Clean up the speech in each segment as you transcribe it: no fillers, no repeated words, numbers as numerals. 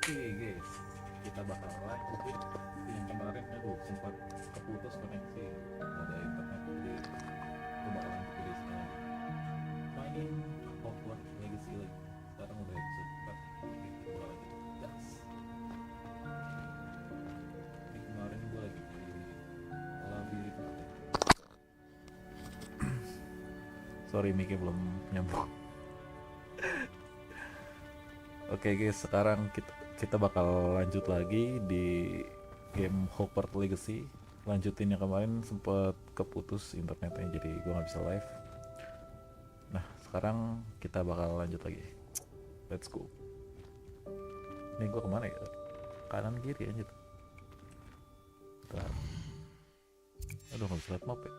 Oke guys, kita bakal lanjutin yang kemarin. Aduh, sempat keputus koneksi, nggak ada internet, jadi gue bakal lanjutin di sini lagi. Mainin Hogwarts Legacy lagi. Sekarang udah episode 4. Oke, gue lagi gas. Ini kemarin gue lagi di labirin. Sorry, mic-nya belum nyambung. Oke guys, sekarang kita bakal lanjut lagi di game Hogwarts Legacy. Lanjutin yang kemarin sempat keputus internetnya, jadi gue nggak bisa live. Nah, sekarang kita bakal lanjut lagi. Let's go. Ini gue kemana ya? Kanan kiri aja tuh. Bentar. Aduh, nggak bisa liat map ya.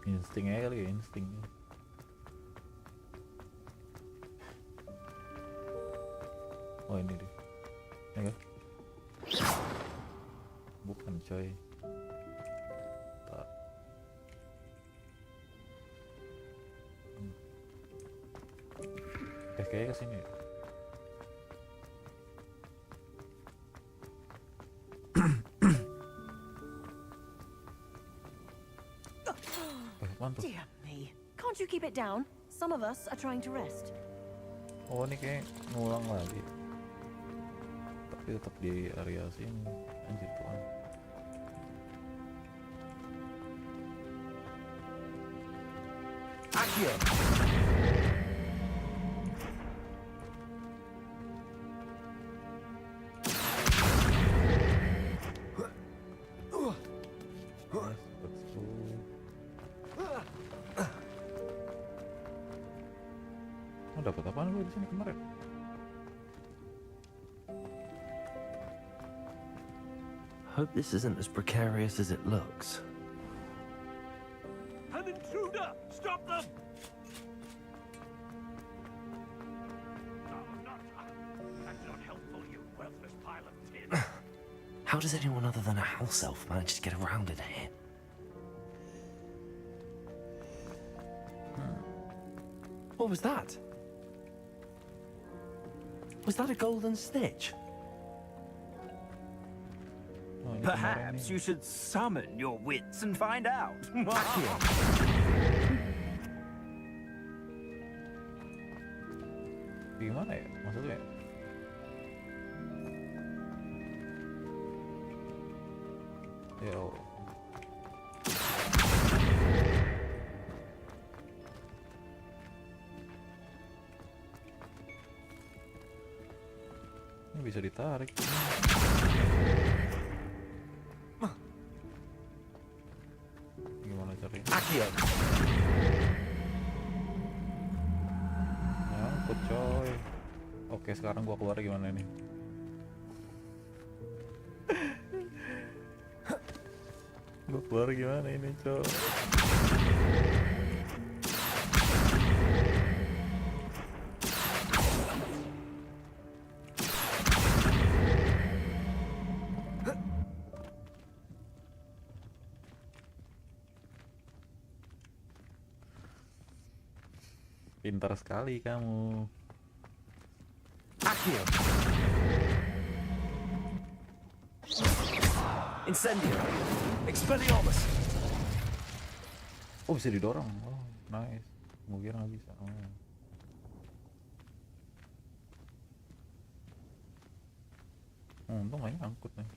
Insting aja kali ya, insting. Oh ini deh, ya kan? Bukan coy. Tak. Kayaknya kesini ya. Mantap. Dear me, can't you keep it down? Some of us are trying to rest. Oh ini kayak ngulang lagi. Tapi tetap di area sini. Anjir tuan. Akio. Oh, dapat apaan gue di sini kemarin? Hope this isn't as precarious as it looks. An intruder! Stop them! No, that's not helpful, you worthless pile of tin. How does anyone other than a house elf manage to get around in here? What was that? Was that a golden snitch? Oh, ini kemarin Perhaps nih. you should summon your wits and find out. Akio. Gimana ya maksudnya? Ya oh. Ini bisa ditarik. Gimana caranya? Akio. Nyangkut coy. Oke, sekarang gua keluar gimana nih? Gua keluar gimana ini coy? Pintar sekali kamu. Akio. Incendio. Expelliarmus. Oh, bisa didorong. Oh, nice. Gue kira nggak bisa. Untung nggak nyangkut nih.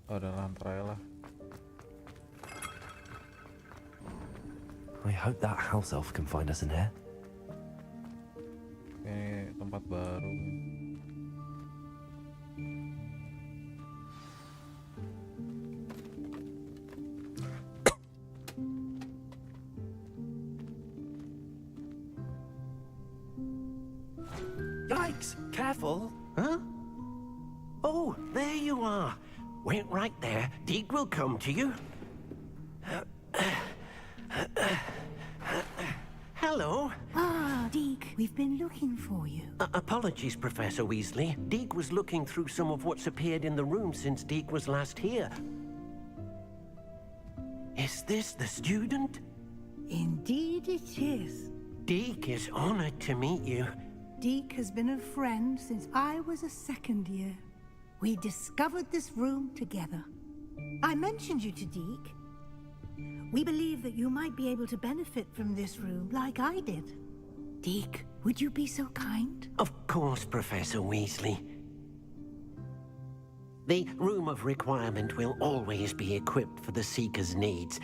Oh, ada lantai lah. I hope that house elf can find us in here. Ini tempat baru. Yikes! Careful! Huh? Oh, there you are. Wait right there. Deek will come to you. Hello. Ah, Deke, we've been looking for you. Apologies, Professor Weasley. Deek was looking through some of what's appeared in the room since Deek was last here. Is this the student? Indeed it is. Deek is honored to meet you. Deke has been a friend since I was a second year. We discovered this room together. I mentioned you to Deke. We believe that you might be able to benefit from this room like I did. Deke, would you be so kind? Of course, Professor Weasley. The Room of Requirement will always be equipped for the Seeker's needs.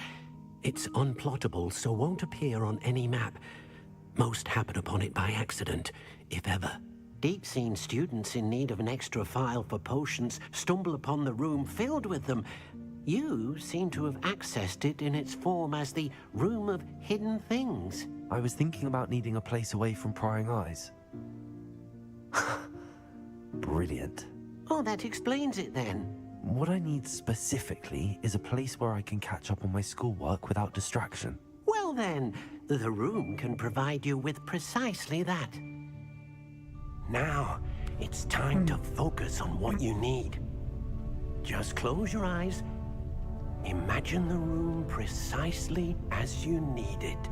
It's unplottable, so won't appear on any map. Most happen upon it by accident, if ever. Deep seen students in need of an extra file for potions stumble upon the room filled with them. You seem to have accessed it in its form as the Room of Hidden Things. I was thinking about needing a place away from prying eyes. Brilliant. Oh, that explains it then. What I need specifically is a place where I can catch up on my schoolwork without distraction. Well then, the room can provide you with precisely that. Now, it's time to focus on what you need. Just close your eyes. Imagine the room precisely as you need it.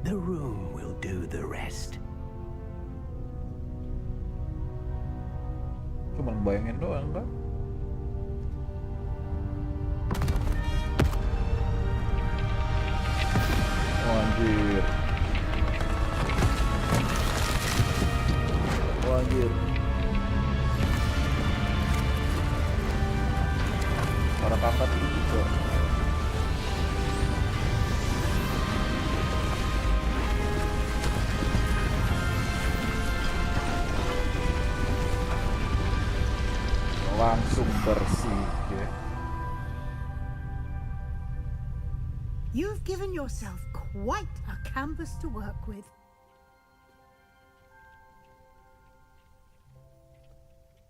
The room will do the rest. Cuman bayangin doang kan? Oh, anjir. Oh, anjir. Para kakak itu juga. Langsung bersih ya. You've given yourself quite a canvas to work with.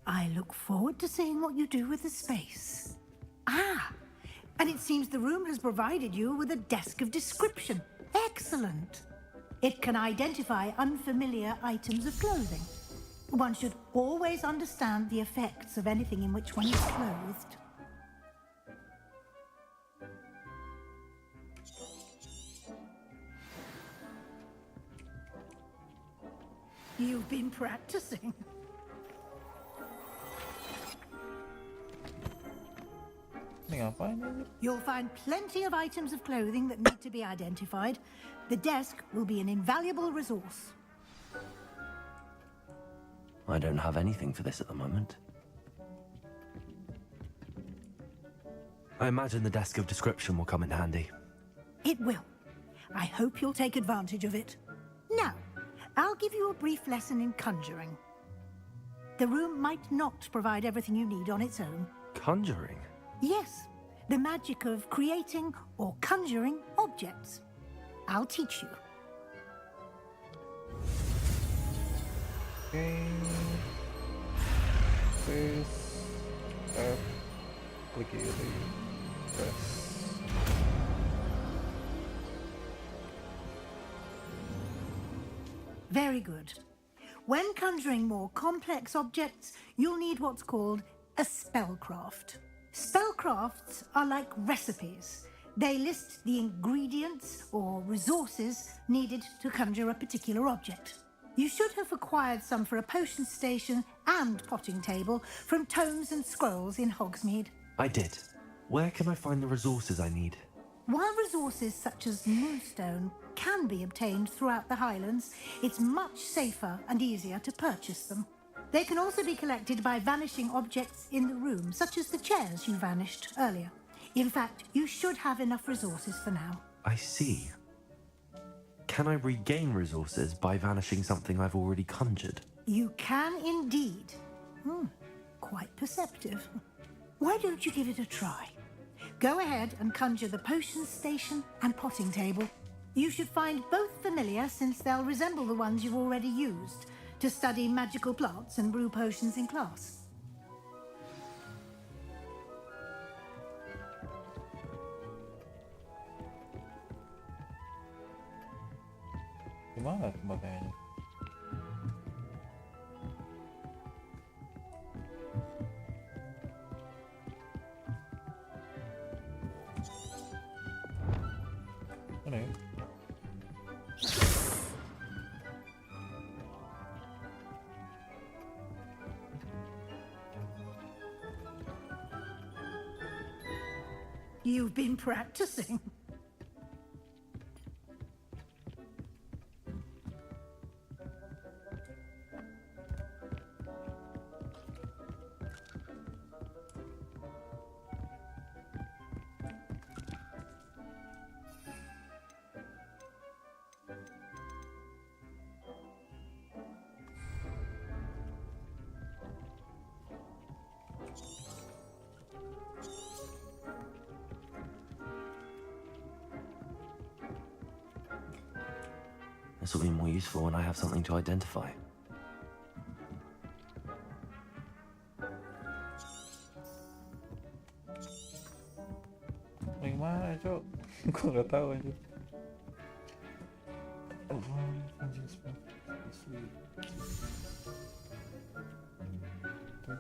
I look forward to seeing what you do with the space. Ah, and it seems the room has provided you with a desk of description. Excellent. It can identify unfamiliar items of clothing. One should always understand the effects of anything in which one is clothed. You've been practicing. Ini ngapain anjir? You'll find plenty of items of clothing that need to be identified. The desk will be an invaluable resource. I don't have anything for this at the moment. I imagine the desk of description will come in handy. It will. I hope you'll take advantage of it. Now, I'll give you a brief lesson in conjuring. The room might not provide everything you need on its own. Conjuring? Yes, the magic of creating or conjuring objects. I'll teach you. Oke. Space F, klik kiri, press. Very good. When conjuring more complex objects, you'll need what's called a spellcraft. Spellcrafts are like recipes. They list the ingredients or resources needed to conjure a particular object. You should have acquired some for a potion station and potting table from tomes and scrolls in Hogsmeade. I did. Where can I find the resources I need? While resources such as moonstone can be obtained throughout the Highlands, it's much safer and easier to purchase them. They can also be collected by vanishing objects in the room, such as the chairs you vanished earlier. In fact, you should have enough resources for now. I see. Can I regain resources by vanishing something I've already conjured? You can indeed. Quite perceptive. Why don't you give it a try? Go ahead and conjure the potion station and potting table. You should find both familiar, since they'll resemble the ones you've already used to study magical plants and brew potions in class. Gimana pemakaiannya? You've been practicing. This will be more useful when I have something to identify. Yang mana, Cok? Gua nggak tahu anjir.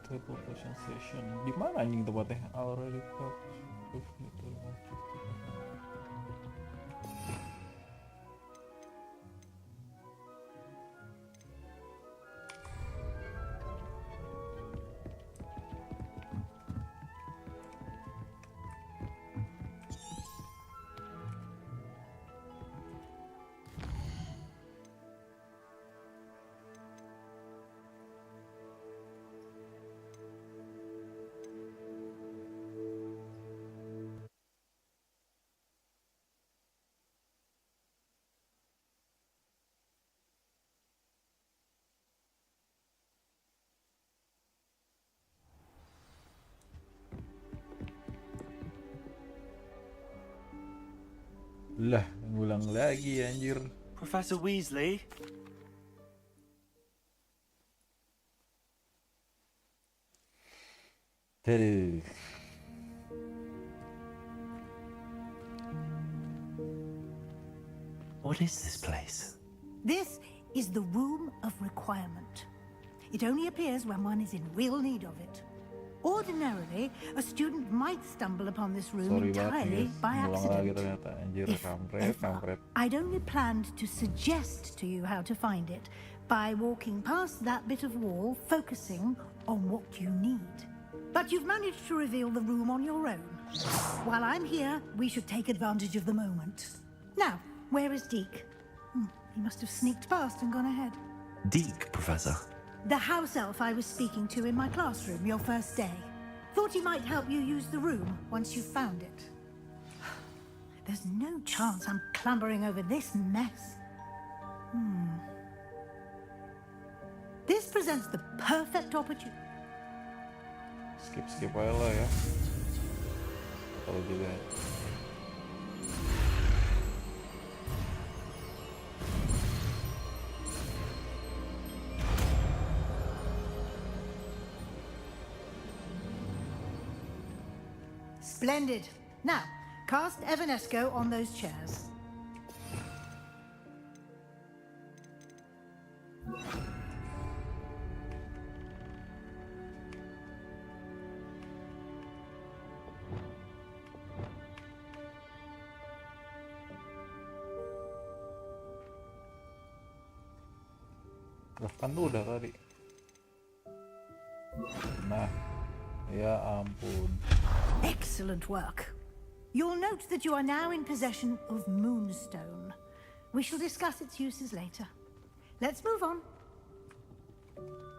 Table potion session. Di mana anjing tempatnya? Already lah, ngulang lagi anjir. Professor Weasley? Aduh. What is this place? This is the Room of Requirement. It only appears when one is in real need of it. Ordinarily, a student might stumble upon this room Sorry entirely banget, by guys. Ngulang lagi accident. ternyata anjir. If Kampret, ever. kampret. I'd only planned to suggest to you how to find it by walking past that bit of wall, focusing on what you need. But you've managed to reveal the room on your own. While I'm here, we should take advantage of the moment. Now, where is Deke? He must have sneaked past and gone ahead. Deke, Professor. The house elf I was speaking to in my classroom your first day. Thought he might help you use the room once you've found it. There's no chance I'm clambering over this mess. This presents the perfect opportunity. Skip aja lah ya. Kalau juga. Splendid. Now, cast Evanesco on those chairs. Kan tuh udah tadi. Nah, ya ampun. Excellent work. You'll note that you are now in possession of Moonstone. We shall discuss its uses later. Let's move on.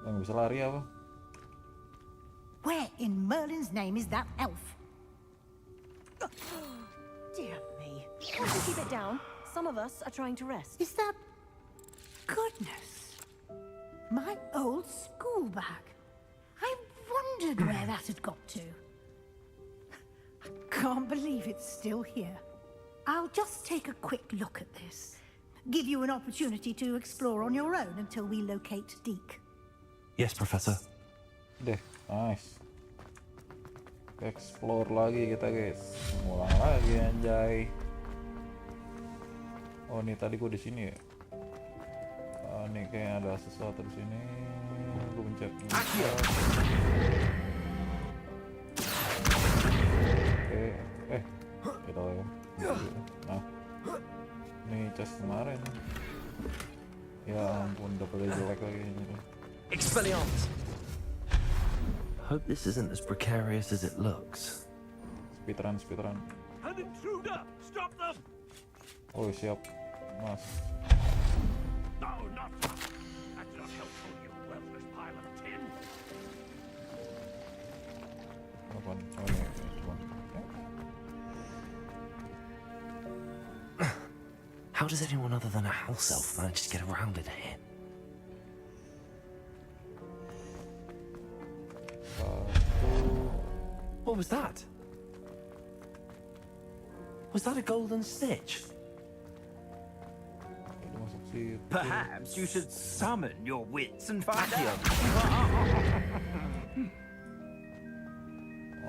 Yang bisa lari apa? Where in Merlin's name is that elf? Dear me. Can't you keep it down? Some of us are trying to rest. Is that... Goodness. My old school bag. I wondered where that had got to. I can't believe it's still here. I'll just take a quick look at this. Give you an opportunity to explore on your own until we locate Deke. Yes, Professor. Deh, nice. Explore lagi kita, guys. Ngulang lagi anjay. Oh, nih tadi gua di sini ya. Nih kayak ada sesuatu di sini. Gua pencet. Oke, kita ya. Nah, nih chest kemarin. Ya ampun, dapetnya jelek lagi ini. Expelliarmus! Hope this isn't as precarious as it looks. speedrun. An intruder! Stop them! Oh siap, mas. No, not that. That's not helpful, you worthless pile of tin. Apaan? Oh ini cuma. How does anyone other than a house elf manage to get around in here? What was that? Was that a golden stitch? Itu masuk situ. Perhaps you should summon your wits and find out.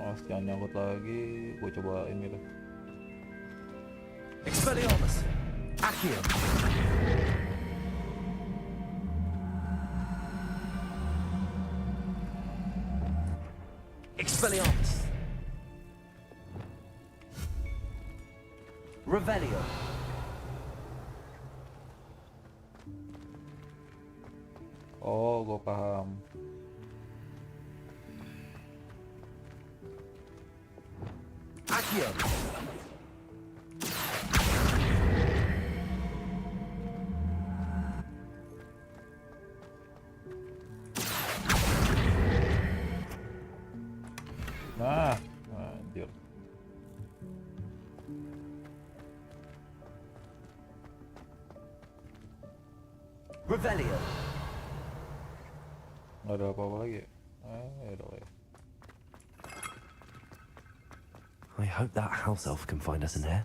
Oh, jangan nyangkut lagi. Gue cobain gitu. Expelliarmus! Accio! Expelliarmus! Revelio! Oh, gue paham. Accio! Nah, anjir. Revelio! Nggak ada apa-apa lagi ya? Ya udah ya. I hope that house elf can find us in here.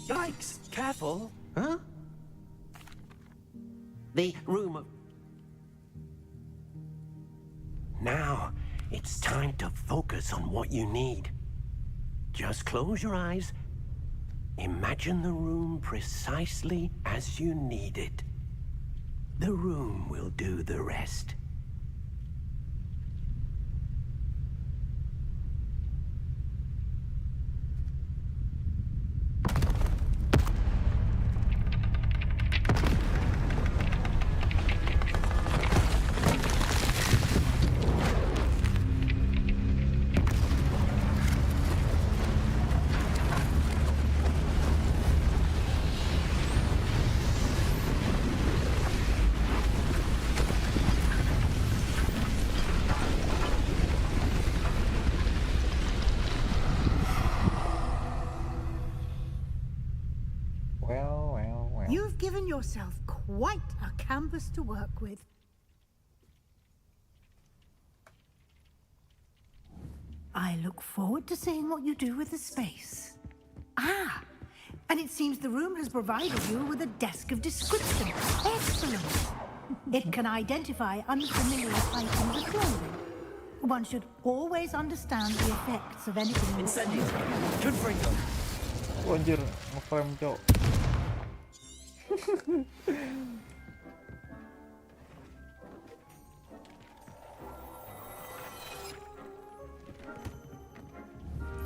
Yikes! Careful! Huh? The room of... Now, it's time to focus on what you need. Just close your eyes. Imagine the room precisely as you need it. The room will do the rest. Well. You've given yourself quite a canvas to work with. I look forward to seeing what you do with the space. Ah, and it seems the room has provided you with a desk of description. Excellent. It can identify unfamiliar items of clothing. One should always understand the effects of anything. Incendio! Confringo! Oh, anjir, ngeframe cok.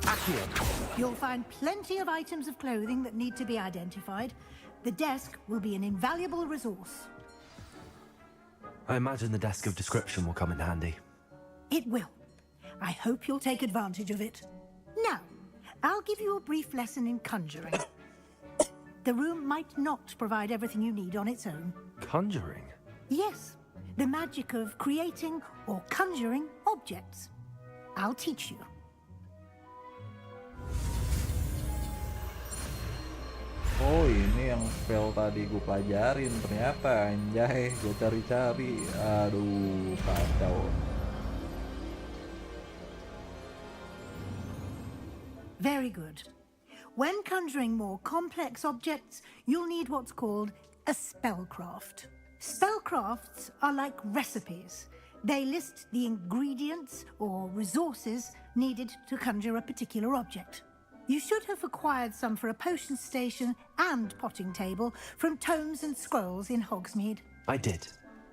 Accio! You'll find plenty of items of clothing that need to be identified. The desk will be an invaluable resource. I imagine the desk of description will come in handy. It will. I hope you'll take advantage of it. Now, I'll give you a brief lesson in conjuring. The room might not provide everything you need on its own. Conjuring? Yes, the magic of creating or conjuring objects. I'll teach you. Oh, ini yang spell tadi gue pelajarin ternyata, anjay, gue cari-cari. Aduh, kacau. Very good. When conjuring more complex objects, you'll need what's called a spellcraft. Spellcrafts are like recipes. They list the ingredients or resources needed to conjure a particular object. You should have acquired some for a potion station and potting table from tomes and scrolls in Hogsmeade. I did.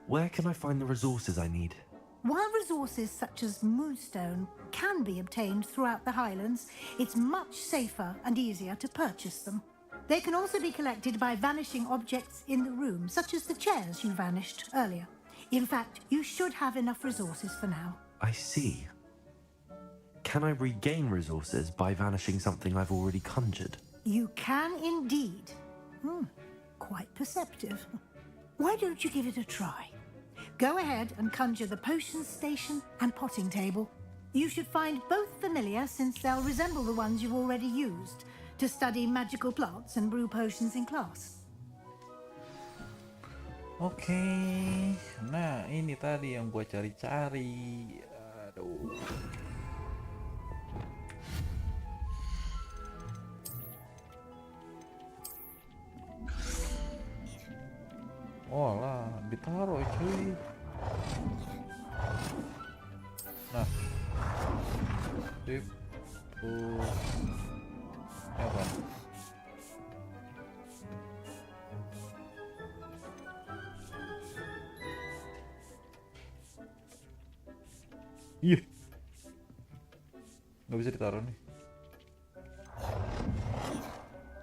Where can I find the resources I need? While resources such as moonstone can be obtained throughout the Highlands, it's much safer and easier to purchase them. They can also be collected by vanishing objects in the room, such as the chairs you vanished earlier. In fact, you should have enough resources for now. I see. Can I regain resources by vanishing something I've already conjured? You can indeed. Quite perceptive. Why don't you give it a try? Go ahead and conjure the potions station and potting table. You should find both familiar, since they'll resemble the ones you've already used to study magical plants and brew potions in class. Oke, nah ini tadi yang gua cari-cari. Aduh. Oh lah, ditaruh cuy. Nah, sip, apa? Iya, nggak bisa ditaruh nih.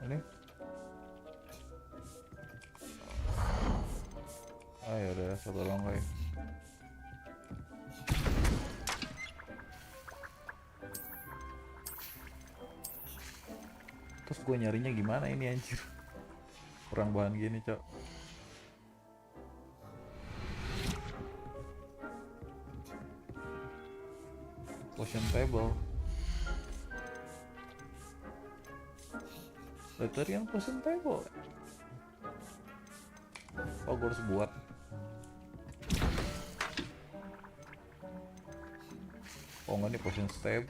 Ini. Ya udah, satu langkah. Terus gue nyarinya gimana ini anjir? Kurang bahan gini, Cok. Potion table. Letterian potion table. Oh, gue harus buat. Oh enggak nih, potion stable.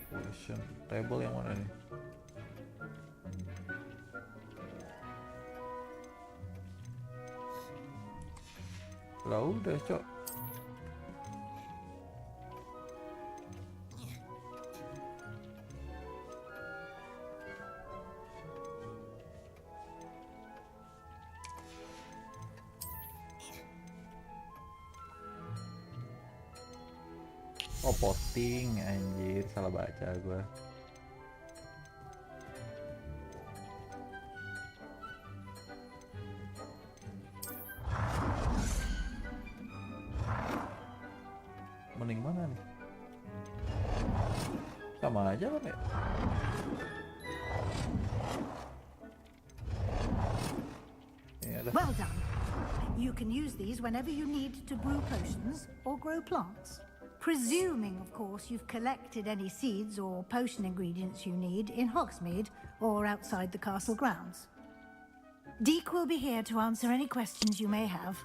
Potion table yang mana nih? Lah udah, Cok. Oh, potting, anjir, salah baca gue. Mending mana nih? Sama aja kan ya? Well done. You can use these whenever you need to brew potions or grow plants. Presuming, of course, you've collected any seeds or potion ingredients you need in Hogsmeade or outside the castle grounds. Deek will be here to answer any questions you may have.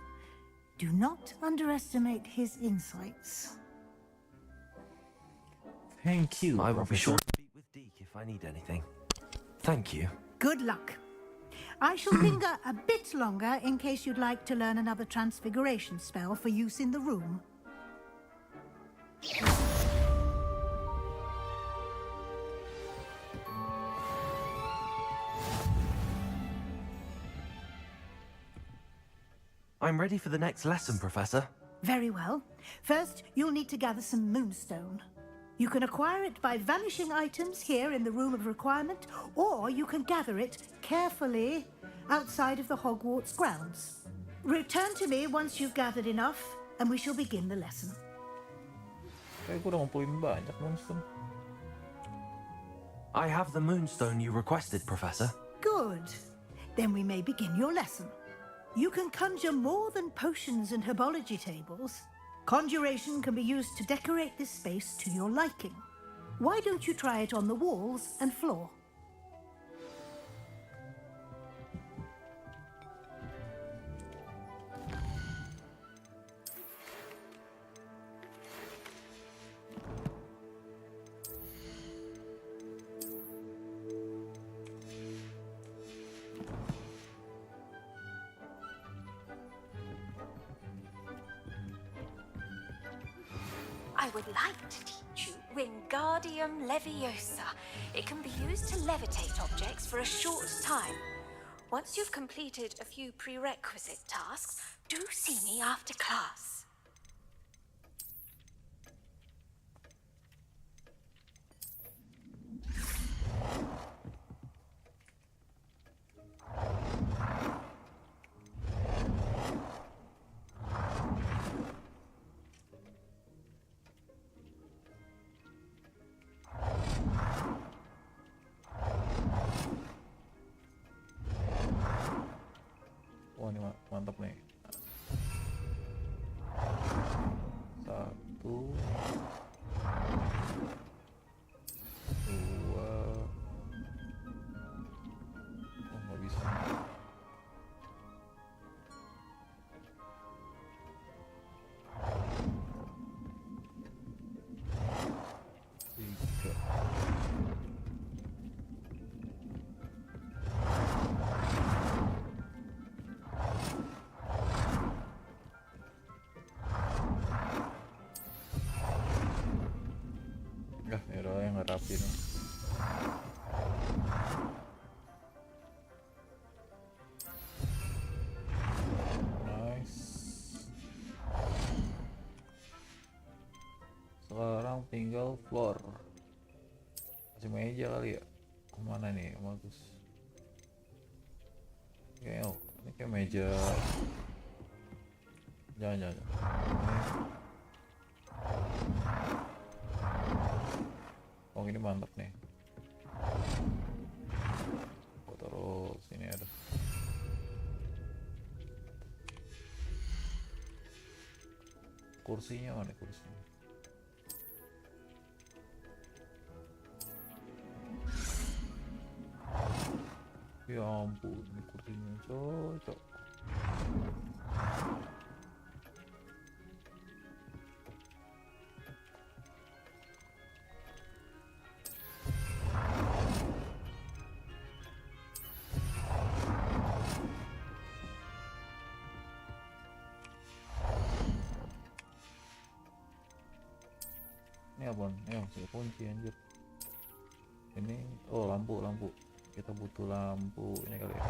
Do not underestimate his insights. Thank you. I will be sure to speak with Deke if I need anything. Thank you. Good luck. I shall linger a bit longer in case you'd like to learn another transfiguration spell for use in the room. I'm ready for the next lesson, Professor. Very well. First, you'll need to gather some moonstone. You can acquire it by vanishing items here in the Room of Requirement, or you can gather it carefully outside of the Hogwarts grounds. Return to me once you've gathered enough, and we shall begin the lesson. Kayak gue udah ngumpulin banyak monster. I have the moonstone you requested, Professor. Good. Then we may begin your lesson. You can conjure more than potions and herbology tables. Conjuration can be used to decorate this space to your liking. Why don't you try it on the walls and floor? I would like to teach you Wingardium Leviosa. It can be used to levitate objects for a short time. Once you've completed a few prerequisite tasks, do see me after class. Wah ini mantap nih. Satu, dua, oh nggak bisa. Tiga. Ya udah yang nggak rapi nih. Nice. Sekarang tinggal floor. Kasih meja kali ya. Kemana nih? Bagus. Ini kayak meja. Jangan. Oh ini mantap nih. Oh, terus ini ada. Kursinya mana kursinya? Ya ampun, ini kursinya cocok. Ini apa? Saya kunci anjir. Ini lampu. Kita butuh lampu ini kali ya.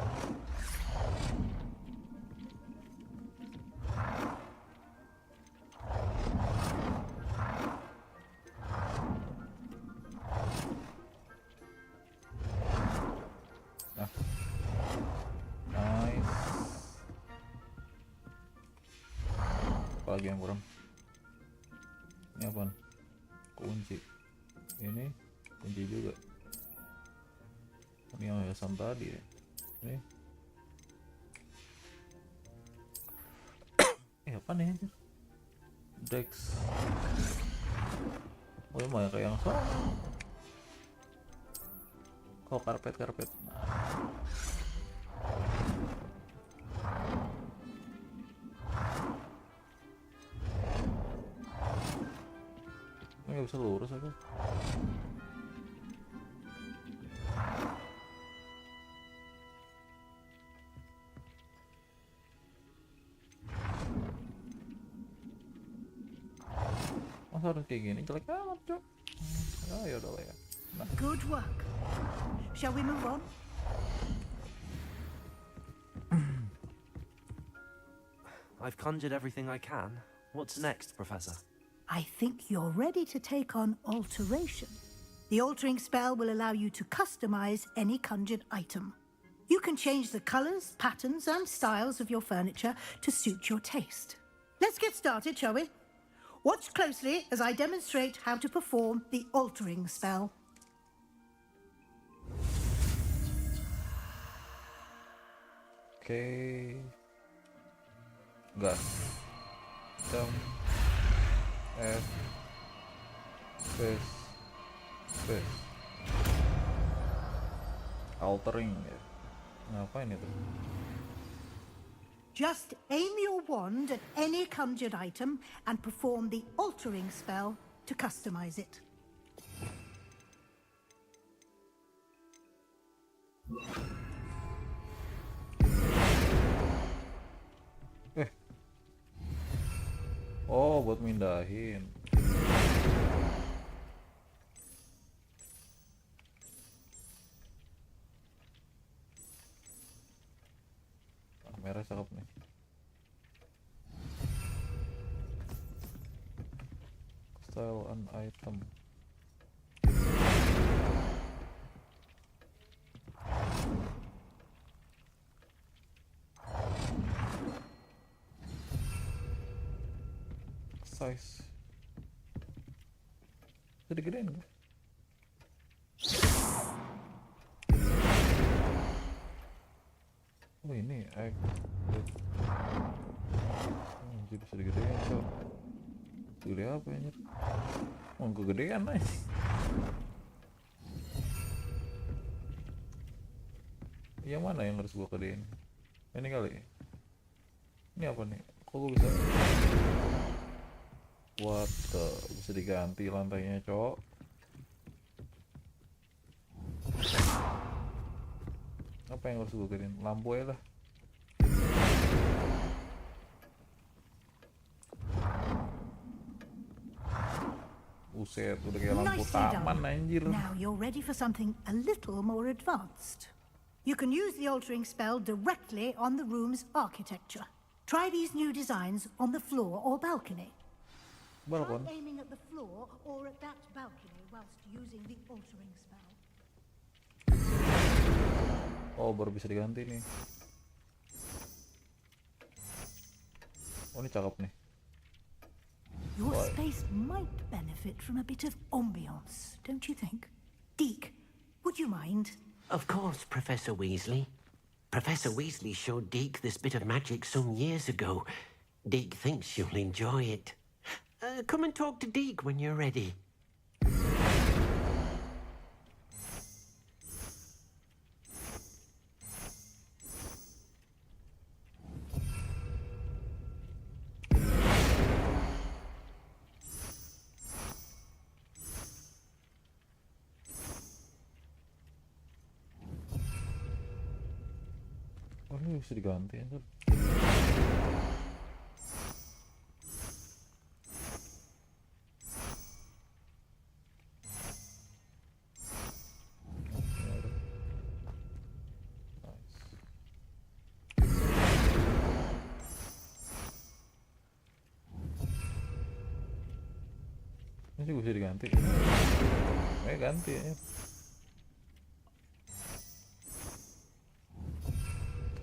Nah. Nice. Apalagi yang kurang? Ini apa? Kunci. Ini kunci juga. Ini yang hiasan tadi ya. Ini apa nih? Dex. Oh ya kayak yang sama. Oh karpet. Nggak bisa lurus aku. Masa harus kayak gini, jelek banget cok. Ya udah lah ya. Nah. Good work. Shall we move on? I've conjured everything I can. What's next, Professor? I think you're ready to take on alteration. The altering spell will allow you to customize any conjured item. You can change the colors, patterns, and styles of your furniture to suit your taste. Let's get started, shall we? Watch closely as I demonstrate how to perform the altering spell. Oke. Gas. Jump. F. Space. Altering ya. Ngapain itu? Just aim your wand at any conjured item and perform the altering spell to customize it. Oh, buat mindahin. Merah cakep nih. Style an item. Size. Jadi gedein gak? Oh ini egg. Jadi bisa digedein cok. Gede apa ya? Oh kegedean aja. Yang mana yang harus gua gedein? Ini kali. Ini apa nih? Kok gua bisa? What the? Bisa diganti lantainya cok. Apa yang harus gua gedein? Lampu ya lah. Buset, udah kayak lampu Nicely taman done. anjir. Now you're ready for something a little more advanced. You can use the altering spell directly on the room's architecture. Try these new designs on the floor or balcony. Balkon. Try aiming at the floor or at that balcony whilst using the altering spell. Oh, baru bisa diganti nih. Oh, ini cakep nih. Your What? space might benefit from a bit of ambiance, don't you think? Deke, would you mind? Of course, Professor Weasley. Professor Weasley showed Deke this bit of magic some years ago. Deke thinks you'll enjoy it. Come and talk to Deke when you're ready. Oh, ini bisa diganti anjir. Ini juga bisa diganti. Ganti ya.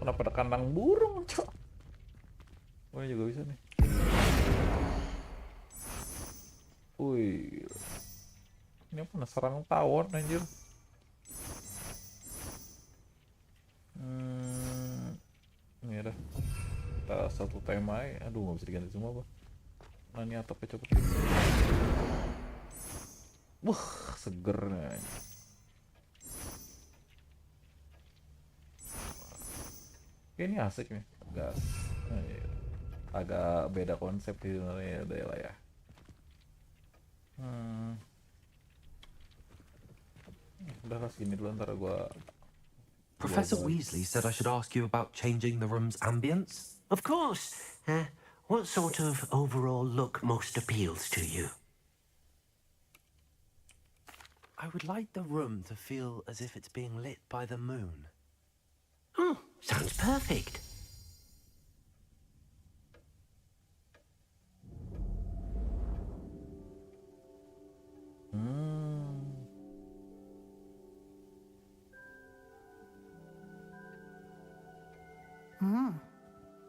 Kenapa ada kandang burung, cok? Oh, ini juga bisa nih. Wih. Ini apa? Serang tawon anjir. Ini ada. Kita satu tema ya. Aduh, nggak bisa diganti semua, Bang. Nah, ini atapnya coba. Wah, seger nih. Ini asik nih, gas. Agak beda konsep sih sebenarnya lah ya. Udah lah segini dulu, ntar gua. Professor Weasley said I should ask you about changing the room's ambience. Of course. What sort of overall look most appeals to you? I would like the room to feel as if it's being lit by the moon. Oh, sounds perfect.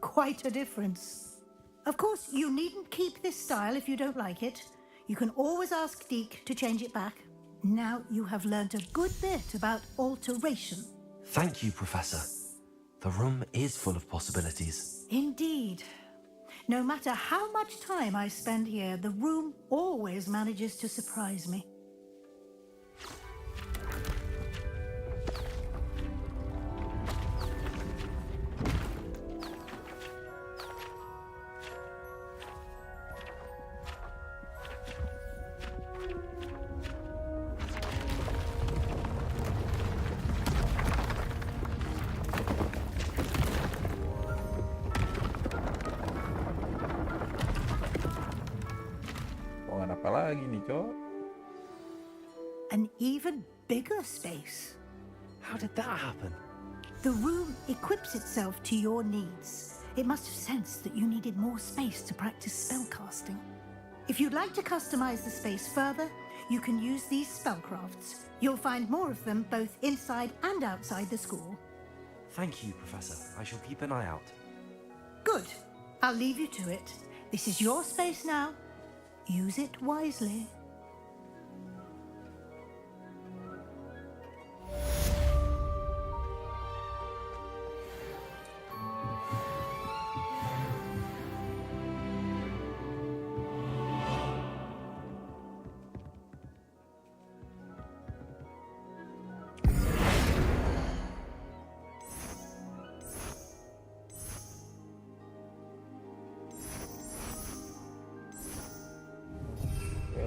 Quite a difference. Of course, you needn't keep this style if you don't like it. You can always ask Deke to change it back. Now you have learnt a good bit about alteration. Thank you, Professor. The room is full of possibilities. Indeed. No matter how much time I spend here, the room always manages to surprise me. Apa lagi nih, Cok? An even bigger space. How did that happen? The room equips itself to your needs. It must have sensed that you needed more space to practice spellcasting. If you'd like to customize the space further, you can use these spellcrafts. You'll find more of them both inside and outside the school. Thank you, Professor. I shall keep an eye out. Good. I'll leave you to it. This is your space now. Use it wisely.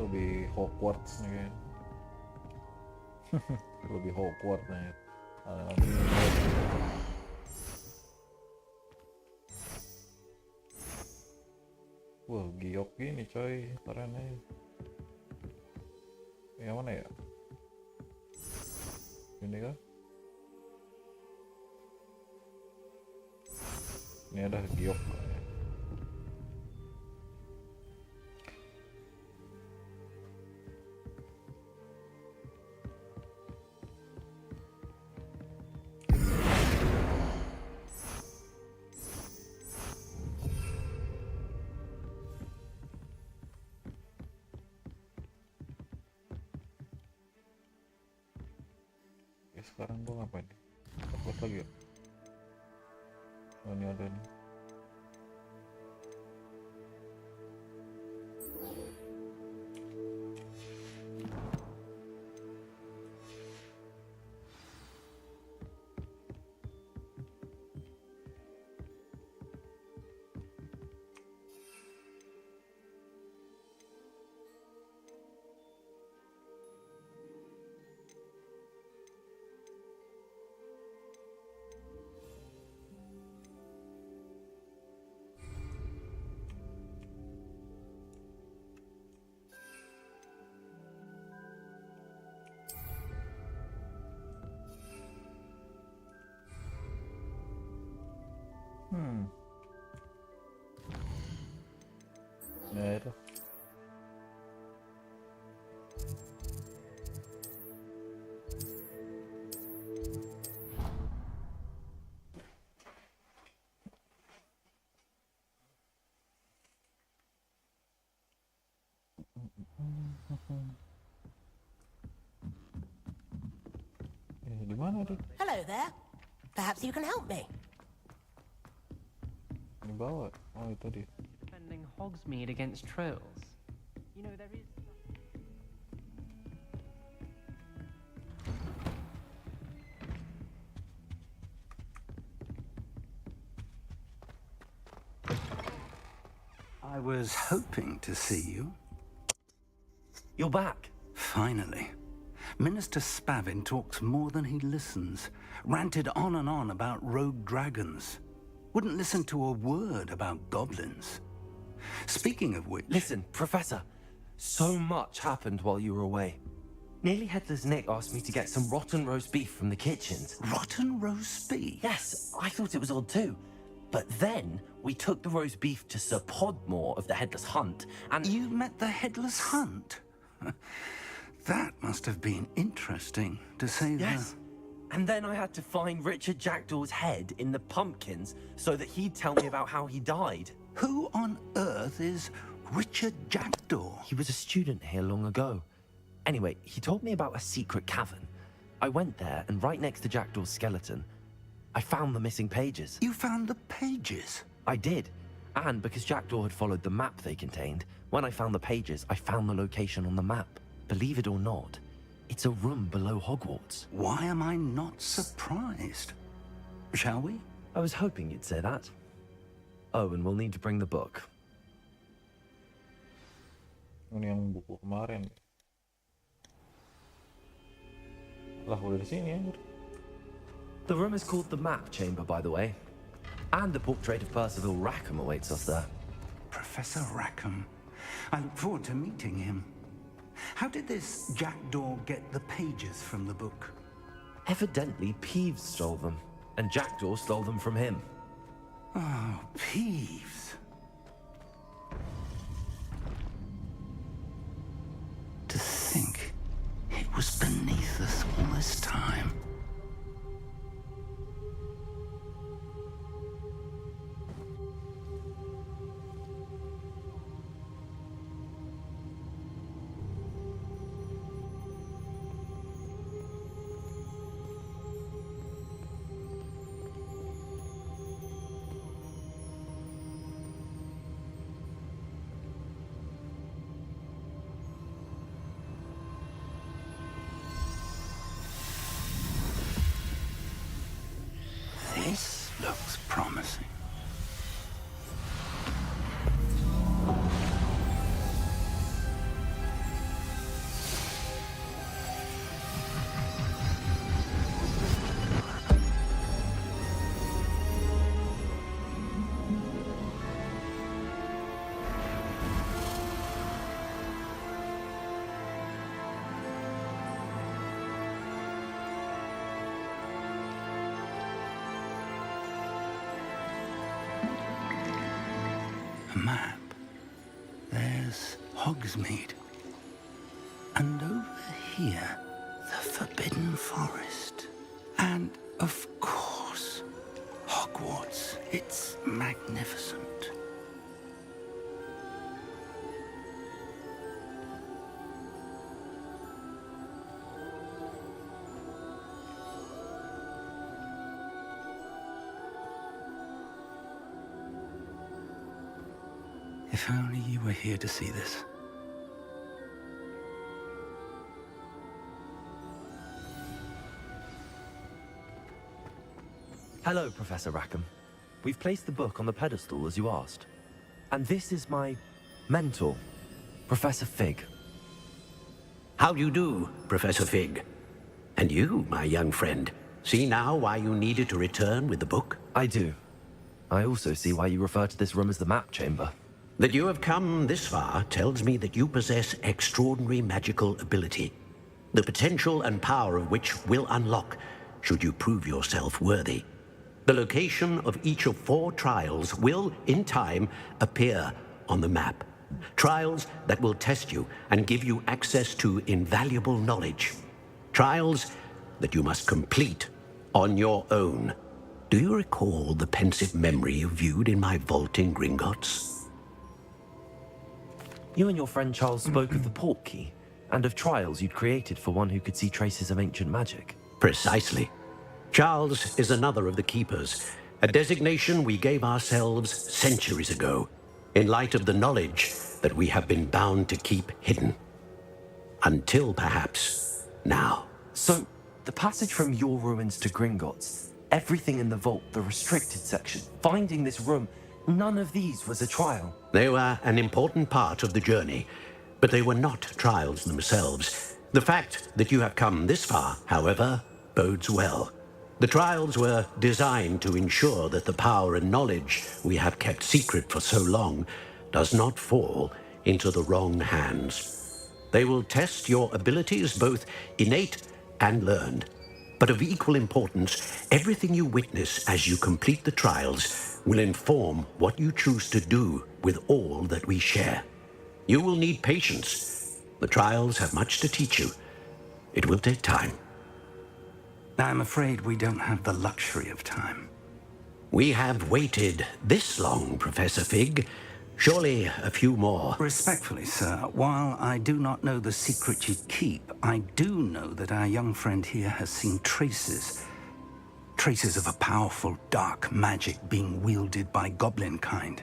Lebih Hogwarts nih kan. Lebih Hogwarts nih. Wah, giok gini coy, keren nih. Yang mana ya? Ini kah? Ini ada giok. Sekarang gua ngapain? Upload lagi ya? Oh, ini ada nih. Ya itu. Di mana tuh? Hello there. Perhaps you can help me. Ini bawah. Oh, itu dia. Defending Hogsmeade against trolls. You know, there is... I was hoping to see you. You're back. Finally. Minister Spavin talks more than he listens. Ranted on and on about rogue dragons. Wouldn't listen to a word about goblins. Speaking of which... Listen, Professor. So much happened while you were away. Nearly Headless Nick asked me to get some rotten roast beef from the kitchens. Rotten roast beef? Yes, I thought it was odd too. But then we took the roast beef to Sir Podmore of the Headless Hunt, and... You met the Headless Hunt? That must have been interesting, to say the... Yes. And then I had to find Richard Jackdaw's head in the pumpkins so that he'd tell me about how he died. Who on earth is Richard Jackdaw? He was a student here long ago. Anyway, he told me about a secret cavern. I went there, and right next to Jackdaw's skeleton, I found the missing pages. You found the pages? I did. And because Jackdaw had followed the map they contained, when I found the pages, I found the location on the map. Believe it or not, it's a room below Hogwarts. Why am I not surprised? Shall we? I was hoping you'd say that. Oh, and we'll need to bring the book. Ini yang buku kemarin. Lah, udah di sini ya. The room is called the Map Chamber, by the way. And the portrait of Percival Rackham awaits us there. Professor Rackham. I look forward to meeting him. How did this Jackdaw get the pages from the book? Evidently, Peeves stole them. and Jackdaw stole them from him. Oh, Peeves. To think it was beneath us all this time. This looks promising. A map. There's Hogsmeade. And over here, the Forbidden Forest. And, of course, Hogwarts. It's magnificent. If only you were here to see this. Hello, Professor Rackham. We've placed the book on the pedestal as you asked. And this is my mentor, Professor Fig. How do you do, Professor Fig? And you, my young friend, see now why you needed to return with the book? I do. I also see why you refer to this room as the map chamber. That you have come this far tells me that you possess extraordinary magical ability, the potential and power of which will unlock should you prove yourself worthy. The location of each of 4 trials will, in time, appear on the map. Trials that will test you and give you access to invaluable knowledge. Trials that you must complete on your own. Do you recall the pensive memory you viewed in my vault in Gringotts? You and your friend Charles spoke of the port key, and of trials you'd created for one who could see traces of ancient magic. Precisely. Charles is another of the Keepers, a designation we gave ourselves centuries ago, in light of the knowledge that we have been bound to keep hidden. Until perhaps now. So, the passage from your ruins to Gringotts, everything in the vault, the restricted section, finding this room, none of these was a trial. They were an important part of the journey, but they were not trials themselves. The fact that you have come this far, however, bodes well. The trials were designed to ensure that the power and knowledge we have kept secret for so long does not fall into the wrong hands. They will test your abilities, both innate and learned. But of equal importance, everything you witness as you complete the trials will inform what you choose to do with all that we share. You will need patience. The trials have much to teach you. It will take time. I'm afraid we don't have the luxury of time. We have waited this long, Professor Fig. Surely a few more. Respectfully, sir, while I do not know the secret you keep, I do know that our young friend here has seen traces of a powerful dark magic being wielded by goblin kind.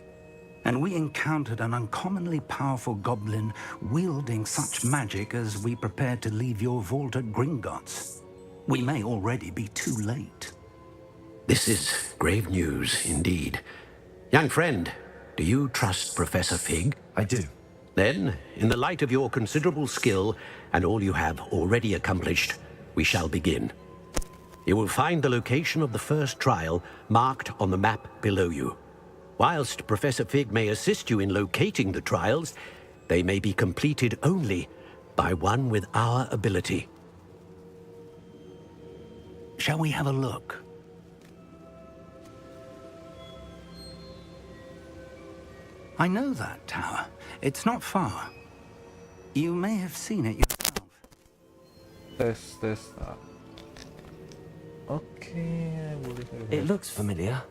And we encountered an uncommonly powerful goblin wielding such magic as we prepared to leave your vault at Gringotts. We may already be too late. This is grave news indeed. Young friend, do you trust Professor Fig? I do. Then, in the light of your considerable skill and all you have already accomplished, we shall begin. You will find the location of the first trial marked on the map below you. Whilst Professor Fig may assist you in locating the trials, they may be completed only by one with our ability. Shall we have a look? I know that tower. It's not far. You may have seen it yourself. Tes. Oke, boleh. It looks familiar.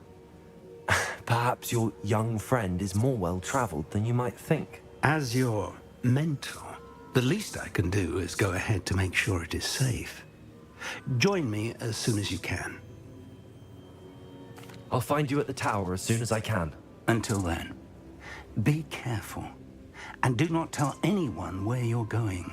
Perhaps your young friend is more well-traveled than you might think. As your mentor, the least I can do is go ahead to make sure it is safe. Join me as soon as you can. I'll find you at the tower as soon as I can. Until then, be careful. And do not tell anyone where you're going.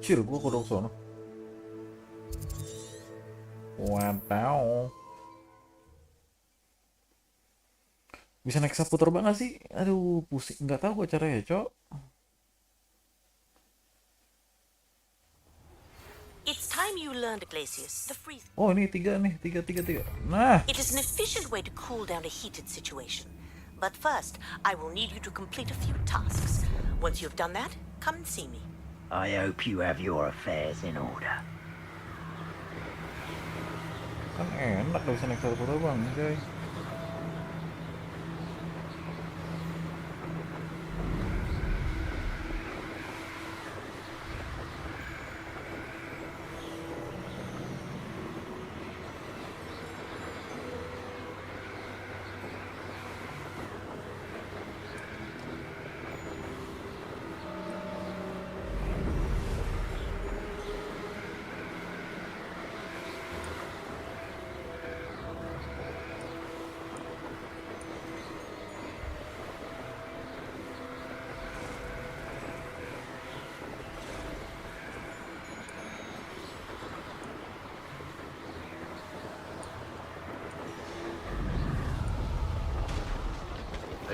Cir, gua kodok sono. Wadaw. Bisa naik sapu terbang gak sih? Aduh, pusing. Nggak tahu gua caranya, Cok. It's time you learned, Glacius. The freeze. Oh, ini tiga nih. Tiga. Nah. It is an efficient way to cool down a heated situation. But first, I will need you to complete a few tasks. Once you've done that, come and see me. I hope you have your affairs in order. Kan enak gak bisa naik sapu terbang, coy.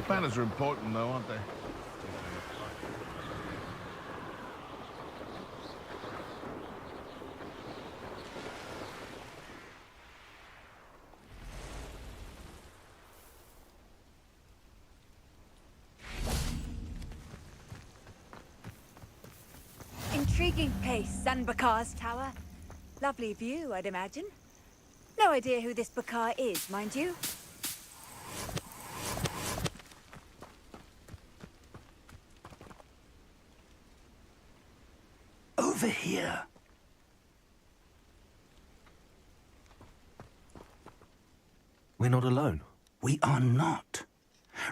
Banners are important, though, aren't they? Intriguing place, Sanbakar's tower. Lovely view, I'd imagine. No idea who this Bakar is, mind you. Over here. We're not alone. We are not.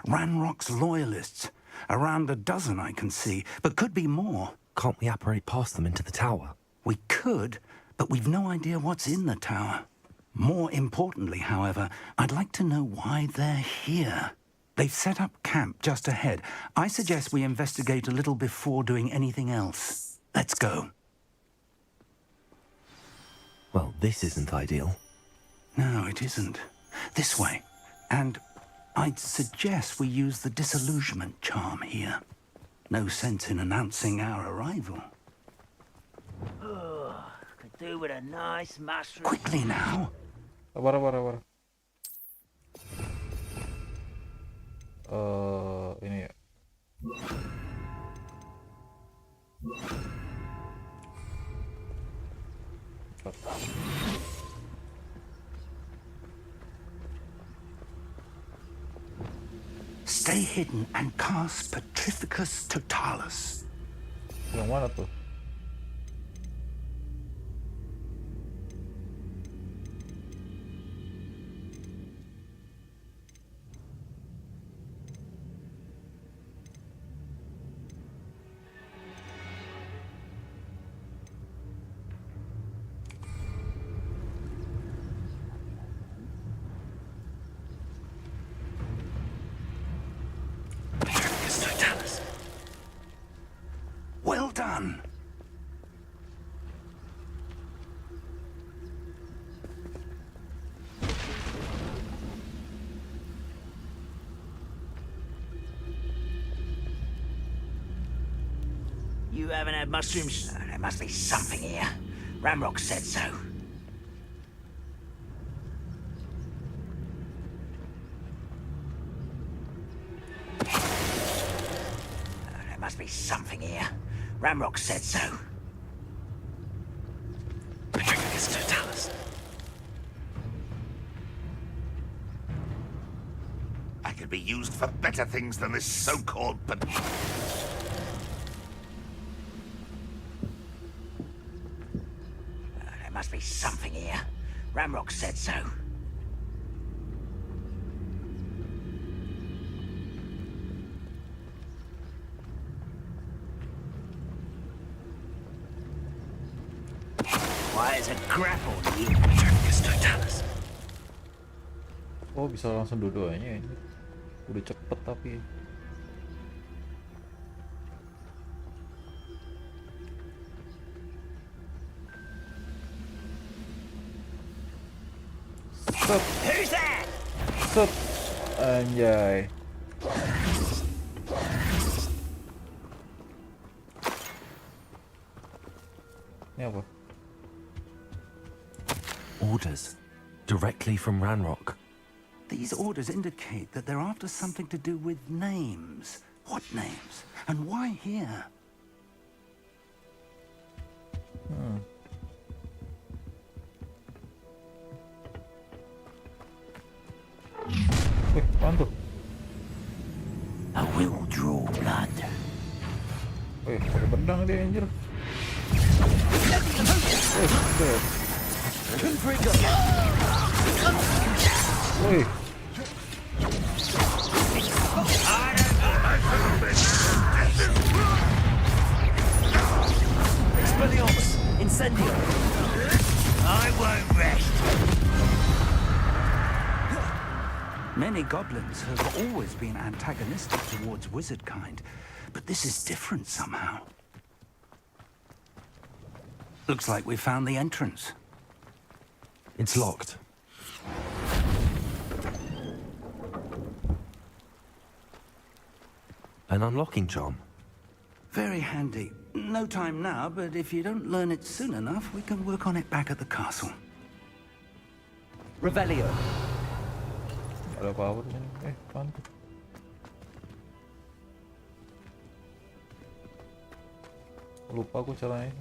Ranrock's loyalists. Around a dozen I can see, but could be more. Can't we apparate past them into the tower? We could, but we've no idea what's in the tower. More importantly, however, I'd like to know why they're here. They've set up camp just ahead. I suggest we investigate a little before doing anything else. Let's go. Well, this isn't ideal. No, it isn't. This way. And I'd suggest we use the disillusionment charm here. No sense in announcing our arrival. Could do with a nice mushroom. Quickly now. Sabar. Ini ya. Stay hidden and cast Petrificus Totalis. Yang mana tuh? Well done. You You haven't had mushrooms? There must be something here. Ramrock said so. There must be something here. Ramrock said so. Petrificus totalis. I could be used for better things than this so-called There must be something here. Ramrock said so. Why is a grapple here? Petrificus totalis. Oh, bisa langsung dua-duanya ini. Udah cepet tapi. Set. Who's that? Set. Anjay. Ini apa? Orders. Directly from Ranrock. These orders indicate that they're after something to do with names. What names? And why here? Wih, apaan tuh? I will draw blood. Wih, pakai pedang dia anjir. Wih, Expelliarmus! Incendio! I won't rest. Many goblins have always been antagonistic towards wizard kind, but this is different somehow. Looks like we found the entrance. It's locked. An unlocking charm. Very handy. No time now, but if you don't learn it soon enough, we can work on it back at the castle. Revelio. ada apa-apa tuh ini. Apaan tuh? Lupa aku caranya.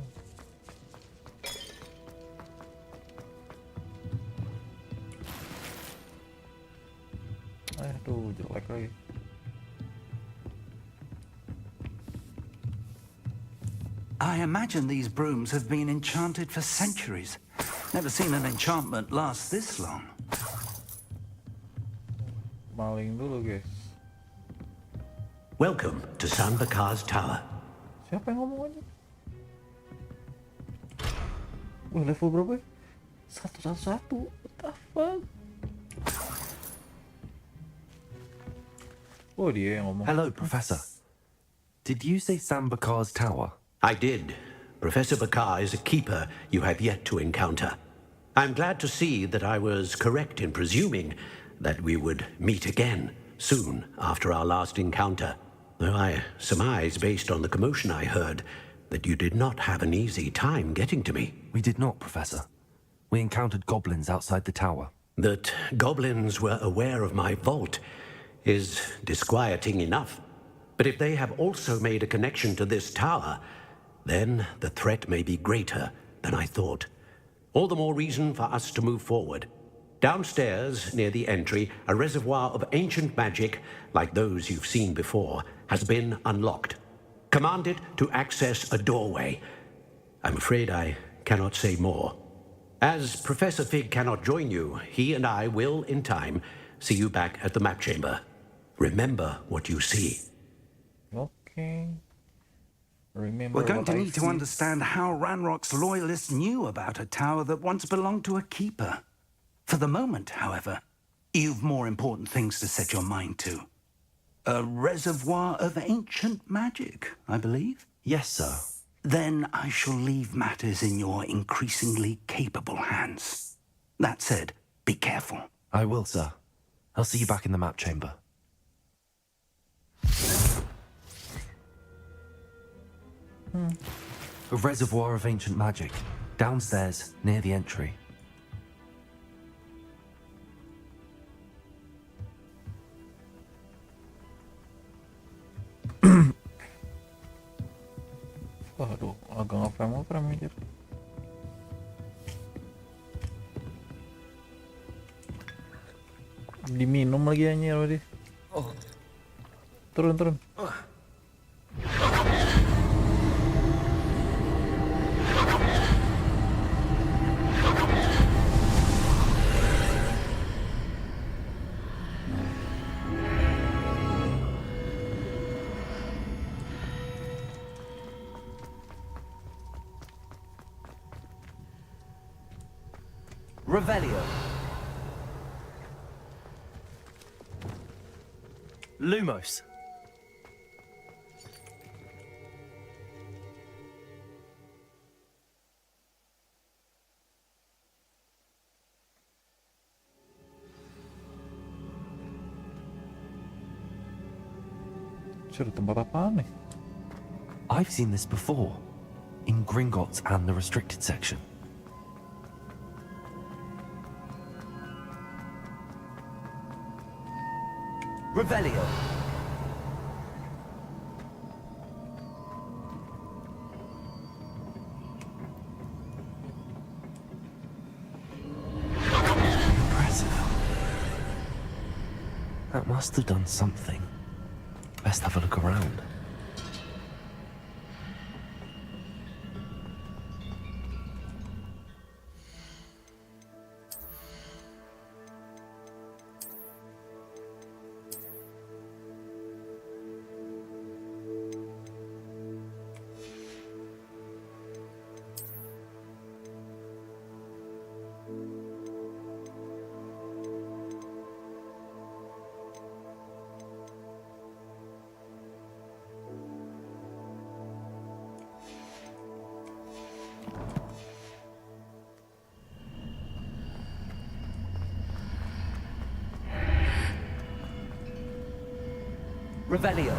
Aduh, jelek lagi. I imagine these brooms have been enchanted for centuries. Never seen an enchantment last this long. Maling dulu, guys. Welcome to San Bakar's Tower. Siapa yang ngomong aja? Wah, level berapa ya? 111. What the fuck? Oh, dia yang ngomong. Hello, Professor. Did you say San Bakar's Tower? I did. Professor Bakar is a keeper you have yet to encounter. I'm glad to see that I was correct in presuming that we would meet again soon after our last encounter. Though I surmise, based on the commotion I heard, that you did not have an easy time getting to me. We did not, Professor. We encountered goblins outside the tower. That goblins were aware of my vault is disquieting enough. But if they have also made a connection to this tower, then the threat may be greater than I thought. All the more reason for us to move forward. Downstairs, near the entry, a reservoir of ancient magic, like those you've seen before, has been unlocked. Commanded to access a doorway. I'm afraid I cannot say more. As Professor Fig cannot join you, he and I will, in time, see you back at the map chamber. Remember what you see. Okay. Remember We're going what to I need to see. understand how Ranrock's loyalists knew about a tower that once belonged to a keeper. For the moment, however, you've more important things to set your mind to. A reservoir of ancient magic, I believe? Yes, sir. Then I shall leave matters in your increasingly capable hands. That said, be careful. I will, sir. I'll see you back in the map chamber. A reservoir of ancient magic, downstairs near the entry. Waduh, agak ngeframe anjir. Diminum lagi anjir tadi. Turun. Revelio. Lumos. Sudah tempat apaan nih? I've seen this before, in Gringotts and the restricted section. Revelio. Impressive. That must have done something. Best have a look around. Revelio.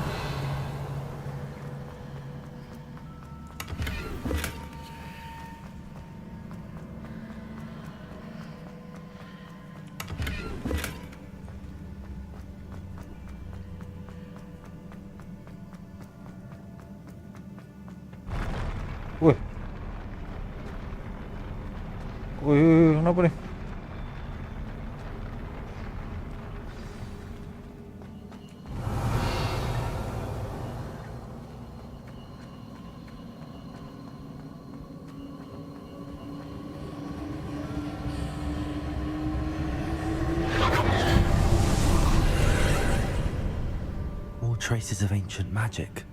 Wih, kenapa nih? More traces of ancient magic.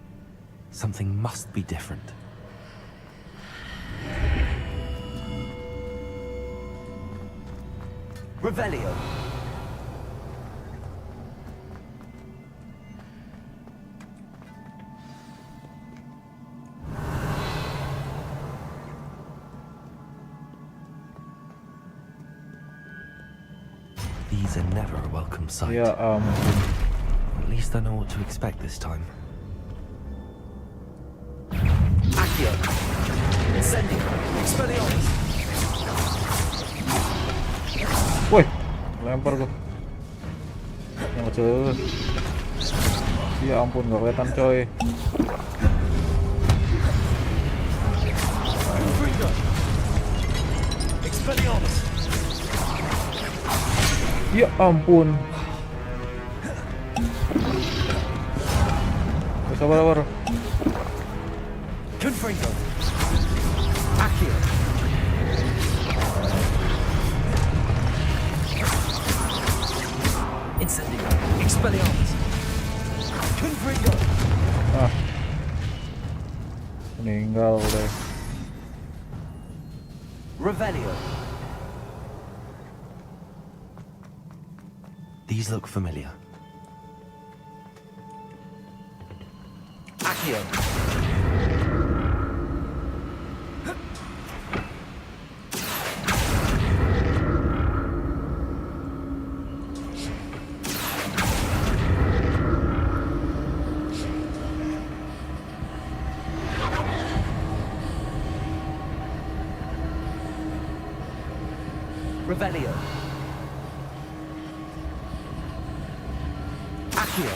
Something must be different. Revelio. These are never a welcome sight. Ya ampun. At least I know what to expect this time. Accio. Incendio. Expelliarmus. Woi, lempar gua. Yang kecil. Ya ampun, gak kelihatan coy. Ya ampun. Sabar. Confringo. Accio. Incendio. Expelliarmus. Confringo. Meninggal deh. Revelio. These look familiar. Accio. Revelio. Accio.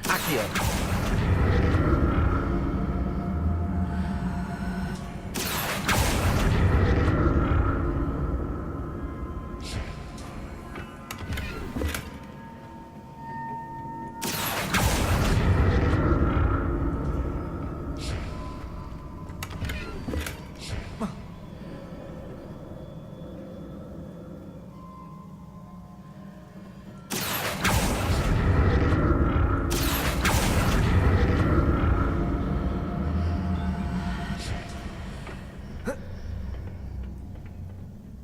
Accio.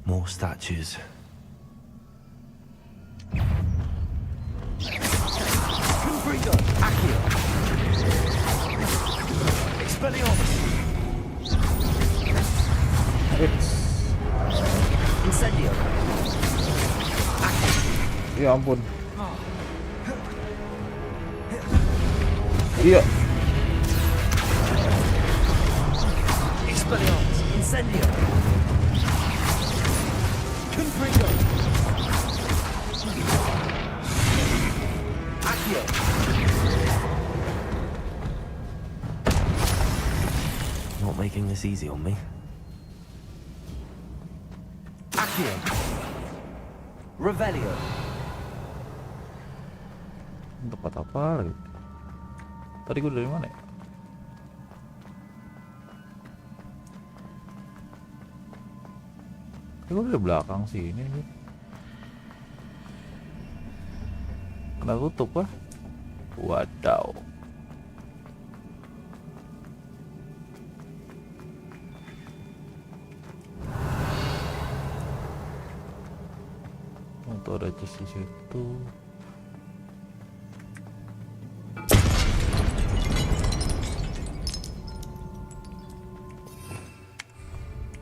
More statues. Confringo. Accio. Expelliarmus. Incendio. Ya ampun. Iya. Expelliarmus. Incendio. Confringo. Accio. Not making this easy on me. Accio. Revelio. Tempat apa lagi? Tadi gue dari mana ya? Gue dari belakang sini nih. Kena tutup kah? Wadaw. Untuk ada chest di situ.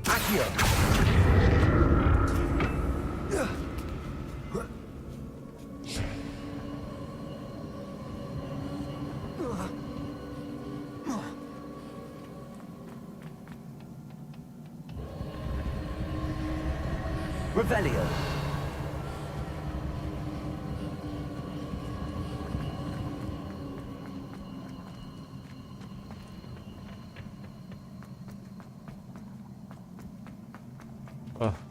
Accio. Revelio.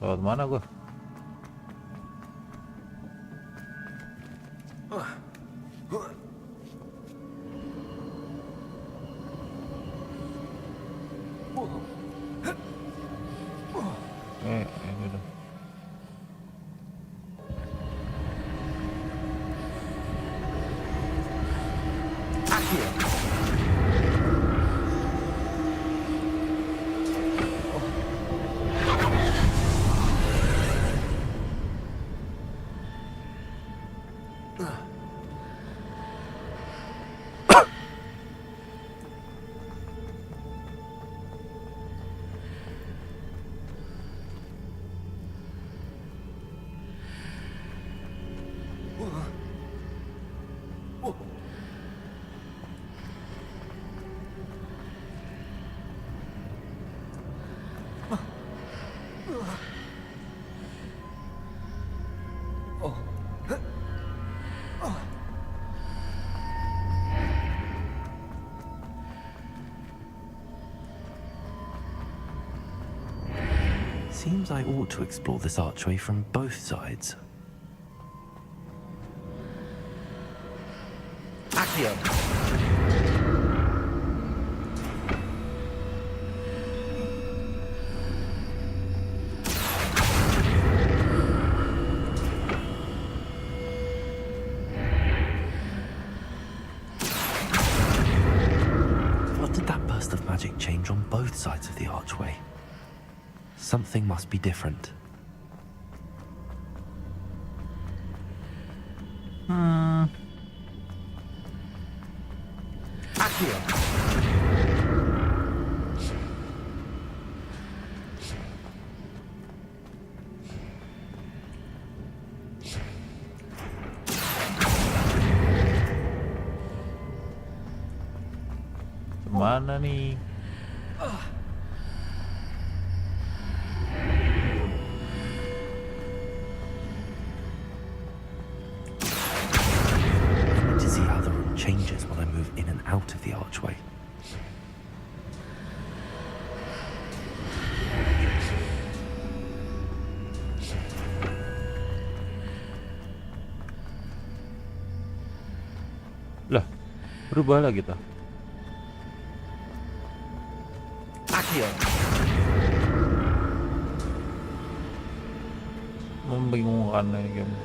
Lewat mana gua? Ini dong. Accio. Seems I ought to explore this archway from both sides. Accio. What did that burst of magic change on both sides of the archway? Something must be different. Accio. Mana nih? I need to see how the room changes when I move in and out of the archway. Lah, berubah lagi tuh. Accio. Membingungkan ini game.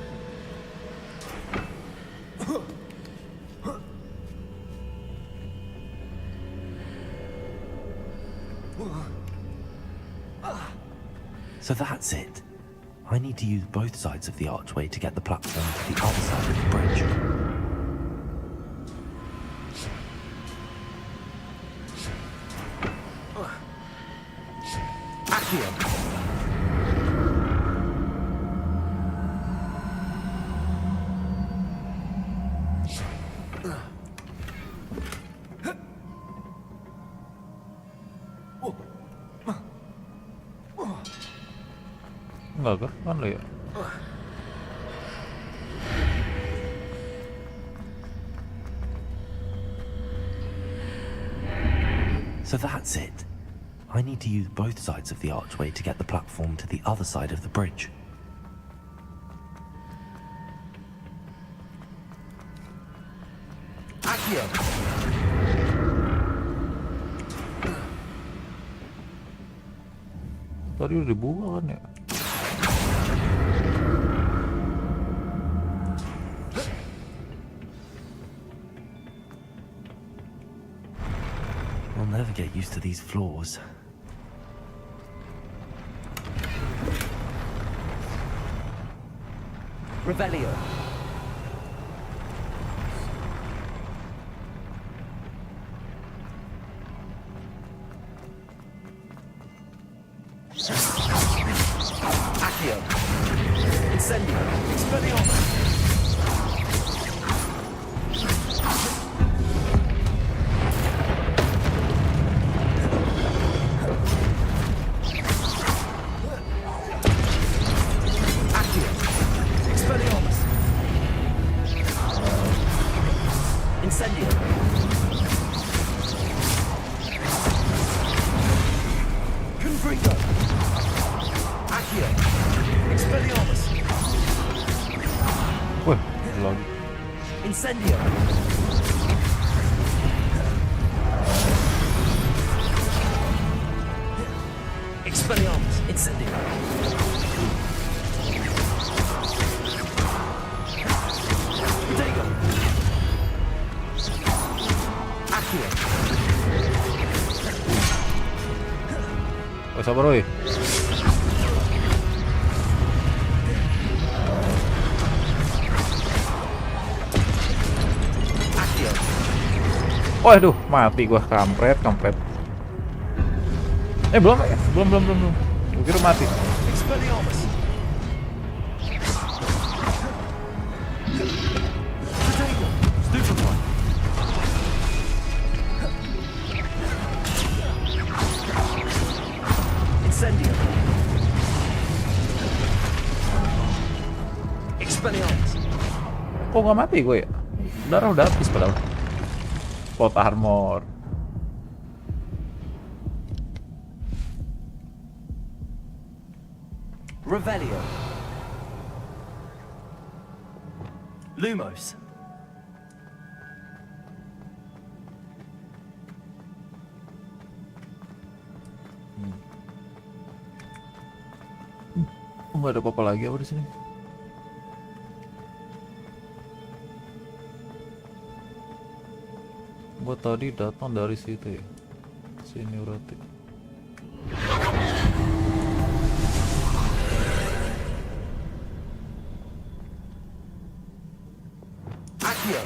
So that's it. I need to use both sides of the archway to get the platform to the other side of the bridge. Accio. Enggak kan lo ya? So that's it. I need to use both sides of the archway to get the platform to the other side of the bridge. Accio. Tadi udah dibuka kan ya? I'll never get used to these floors. Revelio. Accio. Incendio. Expelliarmus. Accio. Expelliarmus. Incendio. Confringo. Accio. Expelliarmus. Wah, lagi. Incendio. Expelliarmus. Incendio. Dago. Accio. Oh, sabar woi. Accio. Waduh, mati gua, kampret. Belum ya? Belum. Gua kira mati. Expelliarmus. Dago. Stupefy. Incendio. Expelliarmus. Kok nggak mati gue ya? Darah udah habis padahal. Plot armor. Revelio. Lumos. Nggak ada apa-apa lagi apa di sini? Gua tadi datang dari situ ya. Sini berarti. Accio.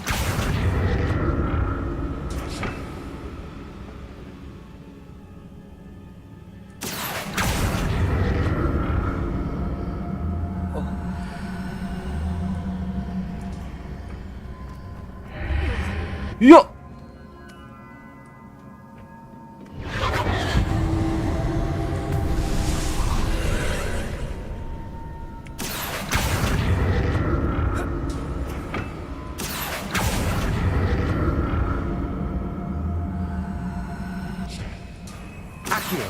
Yuk. Accio.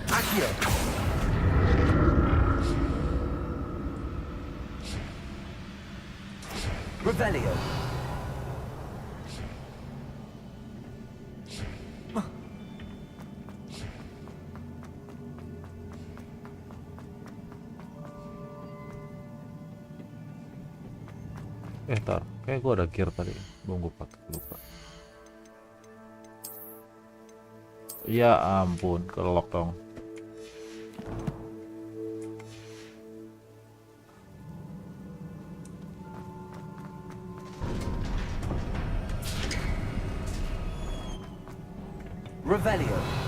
Accio. Revelio. Ntar, kayak gue ada gear tadi, belum gue pakai, lupa. Ya ampun, kelok dong. Revelio.